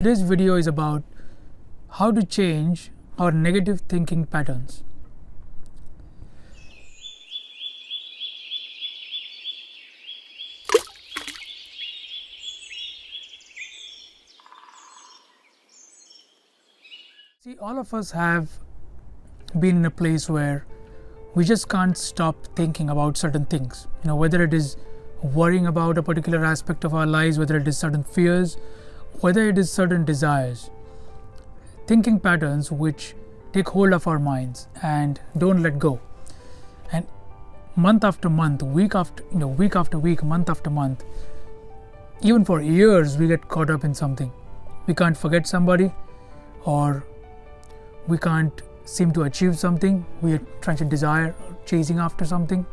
Today's video is about how to change our negative thinking patterns. See, all of us have been in a place where we just can't stop thinking about certain things. Whether it is worrying about a particular aspect of our lives, whether it is certain fears, whether it is certain desires, thinking patterns which take hold of our minds and don't let go. And month after month, week after week, month after month, even for years, we get caught up in something. We can't forget somebody, or we can't seem to achieve something. We are trying to desire, chasing after something.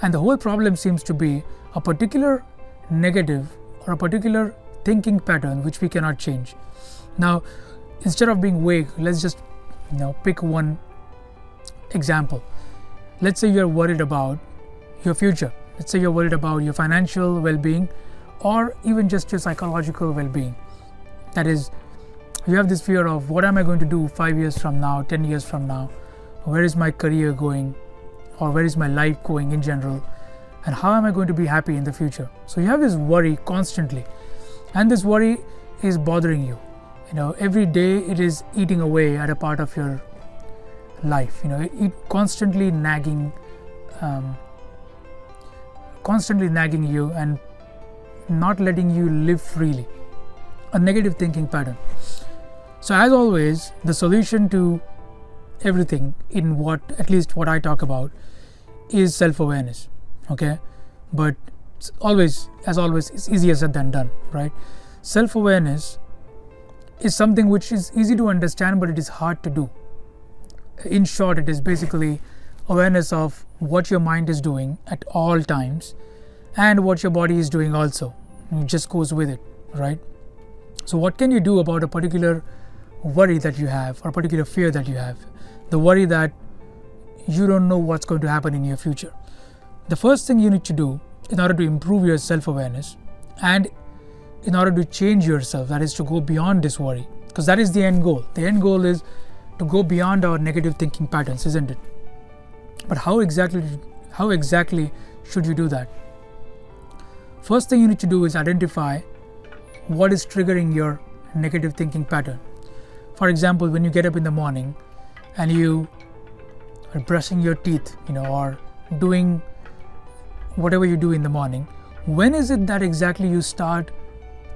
And the whole problem seems to be a particular negative or a particular thinking pattern which we cannot change. Now, instead of being vague, let's just pick one example. Let's say you're worried about your future. Let's say you're worried about your financial well-being, or even just your psychological well-being. That is, you have this fear of, what am I going to do 5 years from now, 10 years from now? Where is my career going? Or where is my life going in general? And how am I going to be happy in the future? So you have this worry constantly. And this worry is bothering you. Every day it is eating away at a part of your life. It constantly nagging you and not letting you live freely. A negative thinking pattern. So as always, the solution to everything in at least what I talk about is self-awareness. Okay, but as always, it's easier said than done, right? Self-awareness is something which is easy to understand, but it is hard to do. In short, it is basically awareness of what your mind is doing at all times and what your body is doing also. It just goes with it, right? So what can you do about a particular worry that you have, or a particular fear that you have? The worry that you don't know what's going to happen in your future. The first thing you need to do in order to improve your self-awareness and in order to change yourself, that is to go beyond this worry, because that is the end goal. The end goal is to go beyond our negative thinking patterns, isn't it? But how exactly should you do that? First thing you need to do is identify what is triggering your negative thinking pattern. For example, when you get up in the morning and you are brushing your teeth, or doing whatever you do in the morning, when is it that exactly you start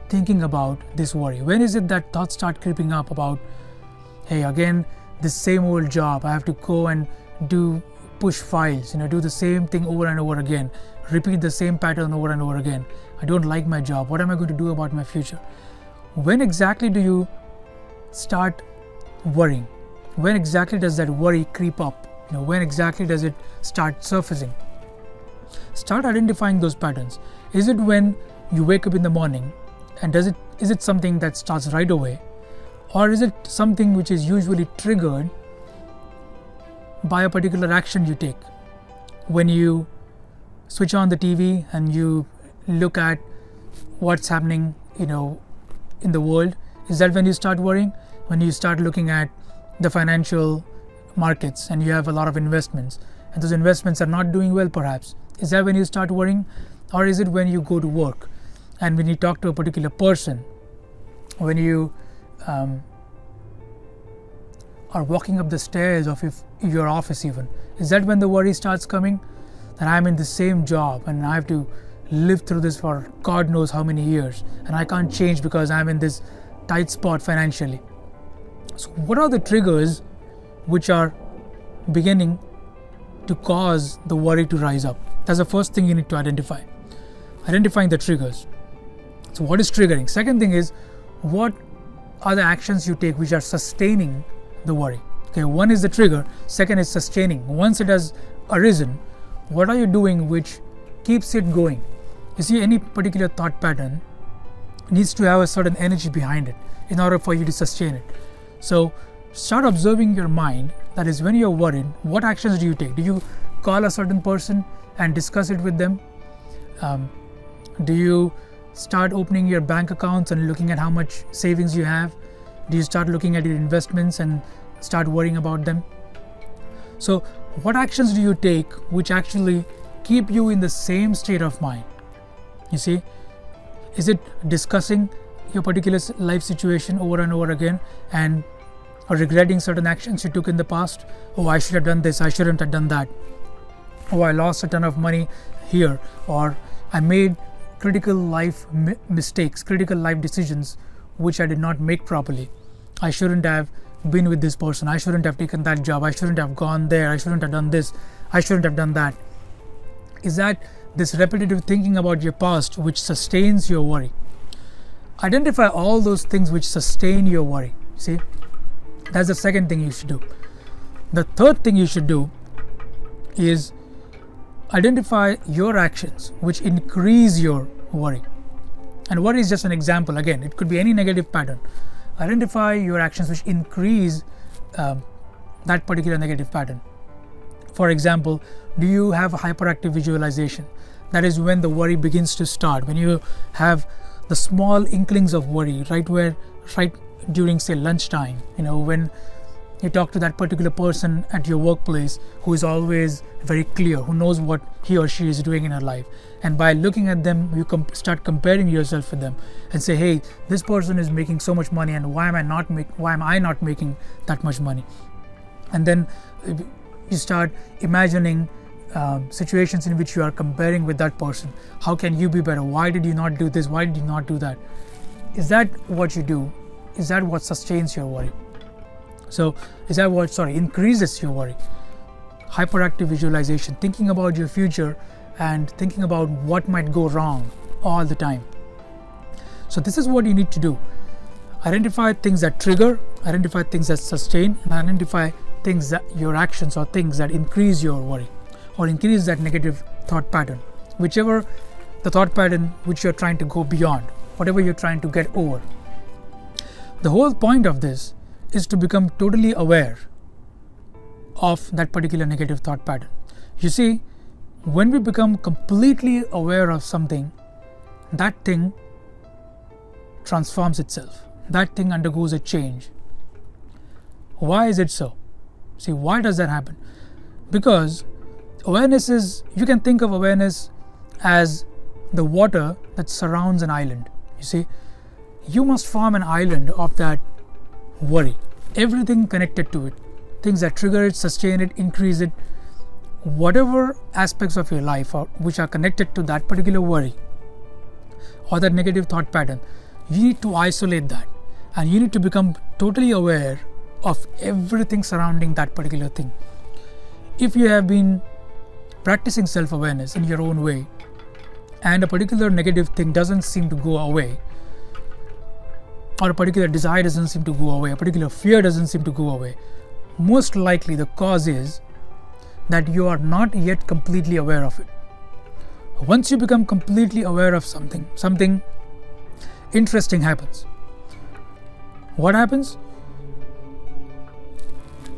thinking about this worry? When is it that thoughts start creeping up about, hey, again, this same old job, I have to go and push files, do the same thing over and over again, repeat the same pattern over and over again. I don't like my job. What am I going to do about my future? When exactly do you start worrying? When exactly does that worry creep up? When exactly does it start surfacing? Start identifying those patterns. Is it when you wake up in the morning, and is it something that starts right away, or is it something which is usually triggered by a particular action you take? When you switch on the TV and you look at what's happening, in the world, is that when you start worrying? When you start looking at the financial markets and you have a lot of investments and those investments are not doing well perhaps, is that when you start worrying? Or is it when you go to work and when you talk to a particular person, when you are walking up the stairs of your office even, is that when the worry starts coming? That I'm in the same job and I have to live through this for God knows how many years and I can't change because I'm in this tight spot financially. So what are the triggers which are beginning to cause the worry to rise up? That's the first thing you need to identify. Identifying the triggers. So what is triggering? Second thing is, what are the actions you take which are sustaining the worry? Okay, one is the trigger, second is sustaining. Once it has arisen, what are you doing which keeps it going? You see, any particular thought pattern needs to have a certain energy behind it in order for you to sustain it. So start observing your mind. That is, when you're worried, what actions do you take? Do you call a certain person and discuss it with them? Do you start opening your bank accounts and looking at how much savings you have? Do you start looking at your investments and start worrying about them? So what actions do you take which actually keep you in the same state of mind? You see, is it discussing your particular life situation over and over again and regretting certain actions you took in the past? Oh, I should have done this, I shouldn't have done that. Oh, I lost a ton of money here, or I made critical life mistakes, critical life decisions which I did not make properly. I shouldn't have been with this person, I shouldn't have taken that job, I shouldn't have gone there, I shouldn't have done this, I shouldn't have done that. Is that this repetitive thinking about your past which sustains your worry? Identify all those things which sustain your worry. See, that's the second thing you should do. The third thing you should do is identify your actions which increase your worry. And worry is just an example. Again, it could be any negative pattern. Identify your actions which increase that particular negative pattern. For example, do you have a hyperactive visualization? That is when the worry begins to start. When you have the small inklings of worry, right during, say, lunchtime, when you talk to that particular person at your workplace who is always very clear, who knows what he or she is doing in her life, and by looking at them you start comparing yourself with them and say, hey, this person is making so much money, and why am I not making that much money? And then you start imagining situations in which you are comparing with that person. How can you be better? Why did you not do this? Why did you not do that? Is that what you do? Is that what sustains your worry? So is that what increases your worry? Hyperactive visualization, thinking about your future and thinking about what might go wrong all the time. So this is what you need to do. Identify things that trigger, identify things that sustain, and identify things that your actions or things that increase your worry or increase that negative thought pattern, whichever the thought pattern which you're trying to go beyond, whatever you're trying to get over. The whole point of this is to become totally aware of that particular negative thought pattern. You see, when we become completely aware of something, that thing transforms itself. That thing undergoes a change. Why is it so? See, why does that happen? Because awareness is, you can think of awareness as the water that surrounds an island. You see, you must form an island of that worry. Everything connected to it. Things that trigger it, sustain it, increase it. Whatever aspects of your life which are connected to that particular worry or that negative thought pattern, you need to isolate that. And you need to become totally aware of everything surrounding that particular thing. If you have been practicing self-awareness in your own way and a particular negative thing doesn't seem to go away, or a particular desire doesn't seem to go away, a particular fear doesn't seem to go away, most likely the cause is that you are not yet completely aware of it. Once you become completely aware of something interesting happens. What happens?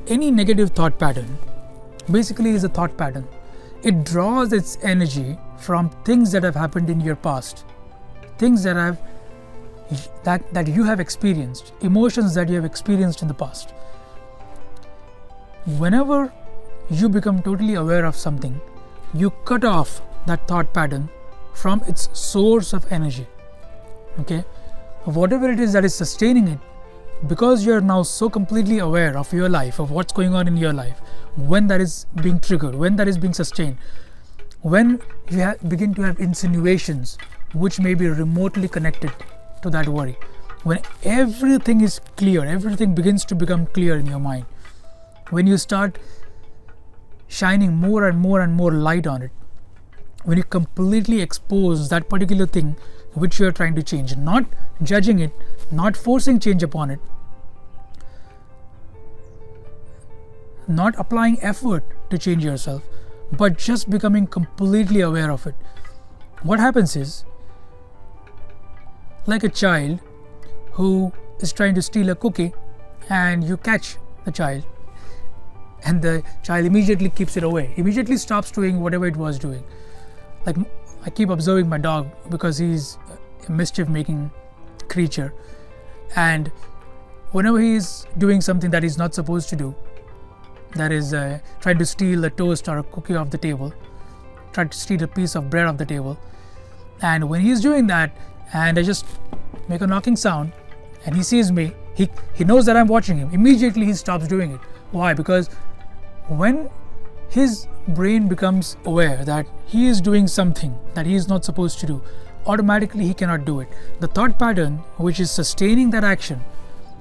Any negative thought pattern basically is a thought pattern. It draws its energy from things that have happened in your past, things that you have experienced, emotions that you have experienced in the past. Whenever you become totally aware of something, you cut off that thought pattern from its source of energy. Okay? Whatever it is that is sustaining it, because you are now so completely aware of your life, of what's going on in your life, when that is being triggered, when that is being sustained, when you begin to have insinuations which may be remotely connected to that worry, when everything is clear, everything begins to become clear in your mind, when you start shining more and more and more light on it, when you completely expose that particular thing which you are trying to change, not judging it, not forcing change upon it, not applying effort to change yourself, but just becoming completely aware of it. What happens is, like a child who is trying to steal a cookie and you catch the child, and the child immediately keeps it away, immediately stops doing whatever it was doing. Like, I keep observing my dog because he's a mischief-making creature, and whenever he is doing something that he's not supposed to do, that is trying to steal a toast or a cookie off the table, try to steal a piece of bread off the table, and when he's doing that and I just make a knocking sound and he sees me, he knows that I'm watching him. Immediately he stops doing it. Why? Because when his brain becomes aware that he is doing something that he is not supposed to do, automatically he cannot do it. The thought pattern which is sustaining that action,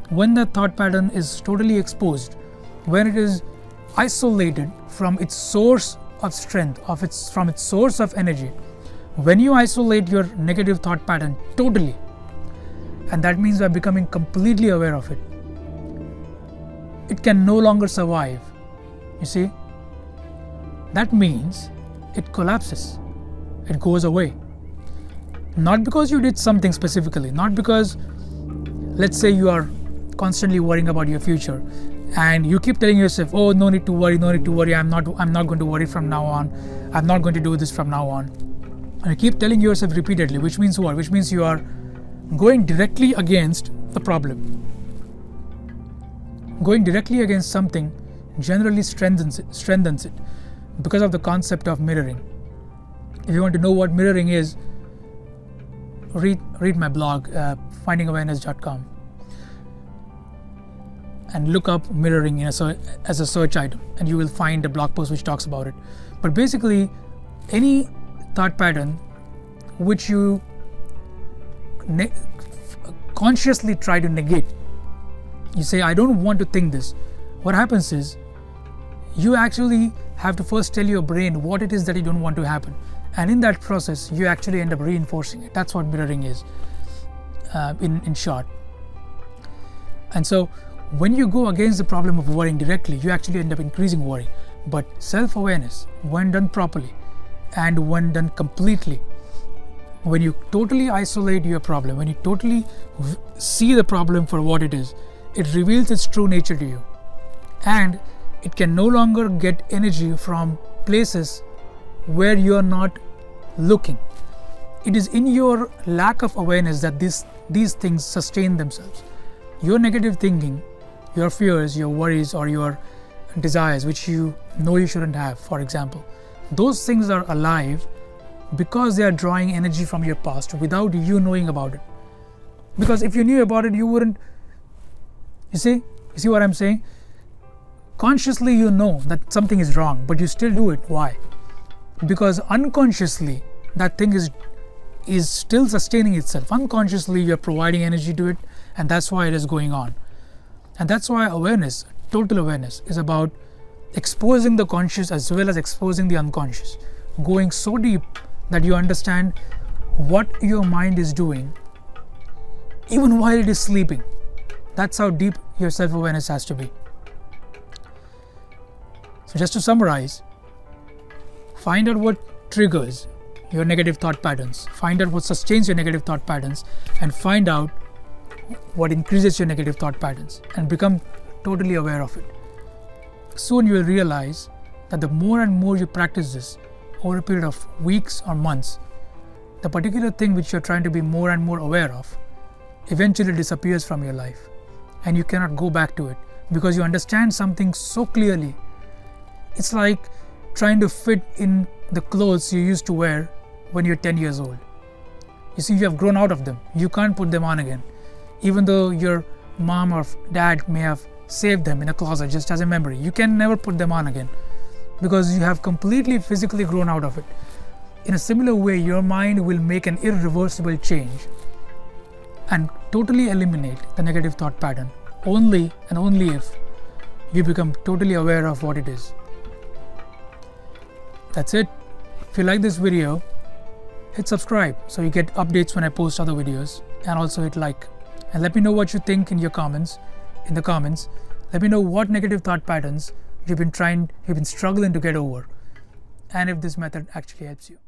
when that thought pattern is totally exposed, when it is isolated from its source of strength, from its source of energy, when you isolate your negative thought pattern totally, and that means by becoming completely aware of it, it can no longer survive. You see, that means it collapses, it goes away. Not because you did something specifically, not because, let's say you are constantly worrying about your future and you keep telling yourself, oh, no need to worry, I'm not going to worry from now on, I'm not going to do this from now on. And you keep telling yourself repeatedly, which means what? Which means you are going directly against the problem. Going directly against something generally strengthens it because of the concept of mirroring. If you want to know what mirroring is, read my blog, findingawareness.com, and look up mirroring as a search item, and you will find a blog post which talks about it. But basically, any thought pattern which you consciously try to negate, you say, I don't want to think this. What happens is, you actually have to first tell your brain what it is that you don't want to happen. And in that process, you actually end up reinforcing it. That's what mirroring is, in short. And so, when you go against the problem of worrying directly, you actually end up increasing worry. But self-awareness, when done properly, and when done completely, when you totally isolate your problem, when you totally see the problem for what it is, it reveals its true nature to you. And it can no longer get energy from places where you are not looking. It is in your lack of awareness that these things sustain themselves. Your negative thinking, your fears, your worries, or your desires, which you know you shouldn't have, for example, those things are alive because they are drawing energy from your past without you knowing about it. Because if you knew about it, you wouldn't. You see what I'm saying? Consciously you know that something is wrong, but you still do it. Why? Because unconsciously that thing is still sustaining itself. Unconsciously you're providing energy to it, and that's why it is going on. And that's why awareness, total awareness, is about exposing the conscious as well as exposing the unconscious, going so deep that you understand what your mind is doing even while it is sleeping. That's how deep your self-awareness has to be. So just to summarize, find out what triggers your negative thought patterns, find out what sustains your negative thought patterns, and find out what increases your negative thought patterns, and become totally aware of it. Soon you will realize that the more and more you practice this over a period of weeks or months, the particular thing which you're trying to be more and more aware of eventually disappears from your life, and you cannot go back to it because you understand something so clearly. It's like trying to fit in the clothes you used to wear when you're 10 years old. You see, you have grown out of them. You can't put them on again. Even though your mom or dad may have saved them in a closet just as a memory, you can never put them on again because you have completely physically grown out of it. In a similar way, your mind will make an irreversible change and totally eliminate the negative thought pattern only and only if you become totally aware of what it is. That's it. If you like this video, hit subscribe so you get updates when I post other videos, and also hit like. And let me know what you think in the comments. Let me know what negative thought patterns you've been struggling to get over, and if this method actually helps you.